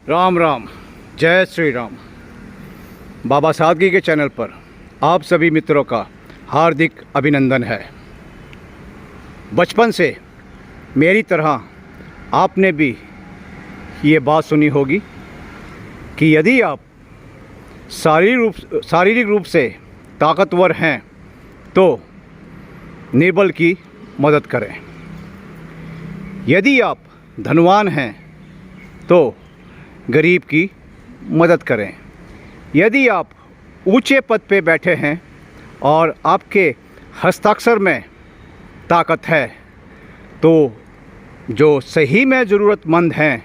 राम राम, जय श्री राम। बाबा सादगी के चैनल पर आप सभी मित्रों का हार्दिक अभिनंदन है। बचपन से मेरी तरह आपने भी ये बात सुनी होगी कि यदि आप शारीरिक रूप से ताकतवर हैं तो निर्बल की मदद करें। यदि आप धनवान हैं तो गरीब की मदद करें। यदि आप ऊंचे पद पे बैठे हैं और आपके हस्ताक्षर में ताकत है तो जो सही में ज़रूरतमंद हैं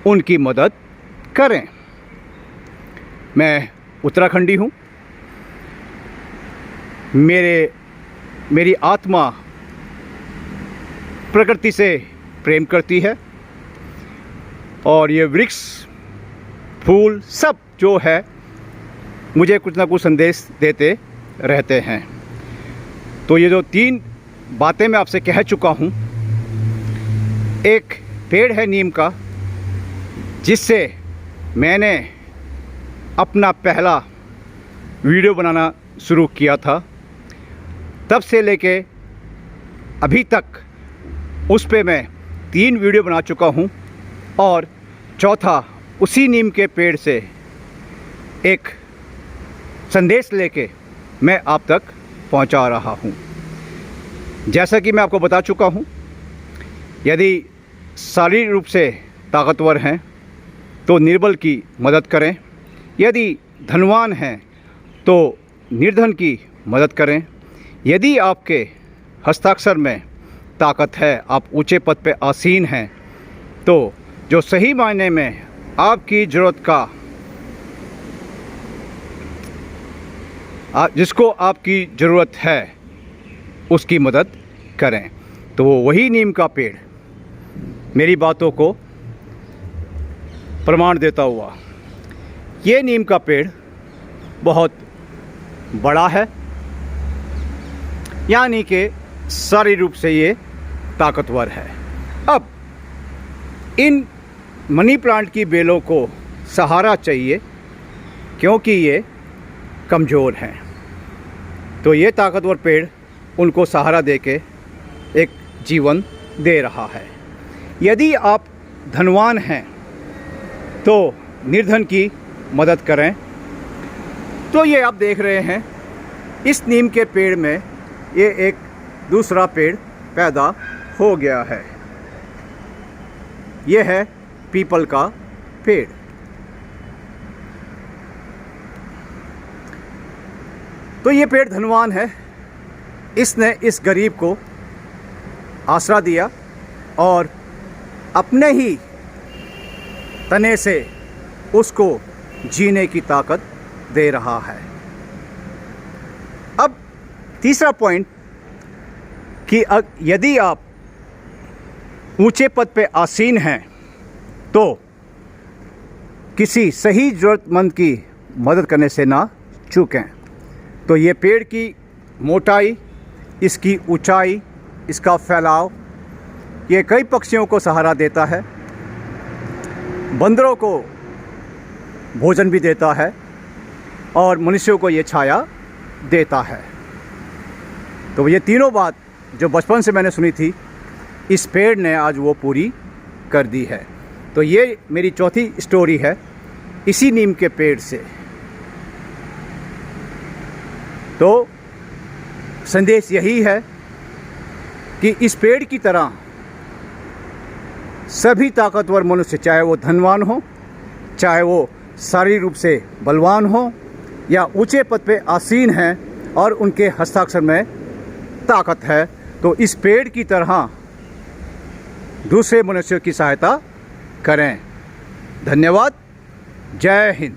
उनकी मदद करें। मैं उत्तराखंडी हूँ। मेरी आत्मा प्रकृति से प्रेम करती है और ये वृक्ष, फूल सब जो है मुझे कुछ ना कुछ संदेश देते रहते हैं। तो ये जो 3 बातें मैं आपसे कह चुका हूँ, एक पेड़ है नीम का जिससे मैंने अपना पहला वीडियो बनाना शुरू किया था। तब से लेके अभी तक उस पे मैं 3 वीडियो बना चुका हूँ और चौथा उसी नीम के पेड़ से एक संदेश लेके मैं आप तक पहुंचा रहा हूं। जैसा कि मैं आपको बता चुका हूं, यदि शारीरिक रूप से ताकतवर हैं तो निर्बल की मदद करें। यदि धनवान हैं तो निर्धन की मदद करें। यदि आपके हस्ताक्षर में ताकत है, आप ऊंचे पद पे आसीन हैं, तो जो सही मायने में आपकी ज़रूरत का, जिसको आपकी ज़रूरत है उसकी मदद करें। तो वही नीम का पेड़ मेरी बातों को प्रमाण देता हुआ, ये नीम का पेड़ बहुत बड़ा है, यानी कि शारीरिक रूप से ये ताकतवर है। अब इन मनी प्लांट की बेलों को सहारा चाहिए क्योंकि ये कमज़ोर हैं। तो ये ताकतवर पेड़ उनको सहारा देके एक जीवन दे रहा है। यदि आप धनवान हैं तो निर्धन की मदद करें। तो ये आप देख रहे हैं, इस नीम के पेड़ में ये एक दूसरा पेड़ पैदा हो गया है। ये है पीपल का पेड़। तो ये पेड़ धनवान है, इसने इस गरीब को आसरा दिया और अपने ही तने से उसको जीने की ताकत दे रहा है। अब तीसरा पॉइंट कि यदि आप ऊंचे पद पे आसीन हैं तो किसी सही ज़रूरतमंद की मदद करने से ना चूकें। तो ये पेड़ की मोटाई, इसकी ऊंचाई, इसका फैलाव, ये कई पक्षियों को सहारा देता है, बंदरों को भोजन भी देता है और मनुष्यों को ये छाया देता है। तो ये तीनों बात जो बचपन से मैंने सुनी थी, इस पेड़ ने आज वो पूरी कर दी है। तो ये मेरी चौथी स्टोरी है इसी नीम के पेड़ से। तो संदेश यही है कि इस पेड़ की तरह सभी ताकतवर मनुष्य, चाहे वो धनवान हो, चाहे वो शारीरिक रूप से बलवान हो या ऊंचे पद पे आसीन हैं और उनके हस्ताक्षर में ताकत है, तो इस पेड़ की तरह दूसरे मनुष्यों की सहायता करें। धन्यवाद। जय हिंद।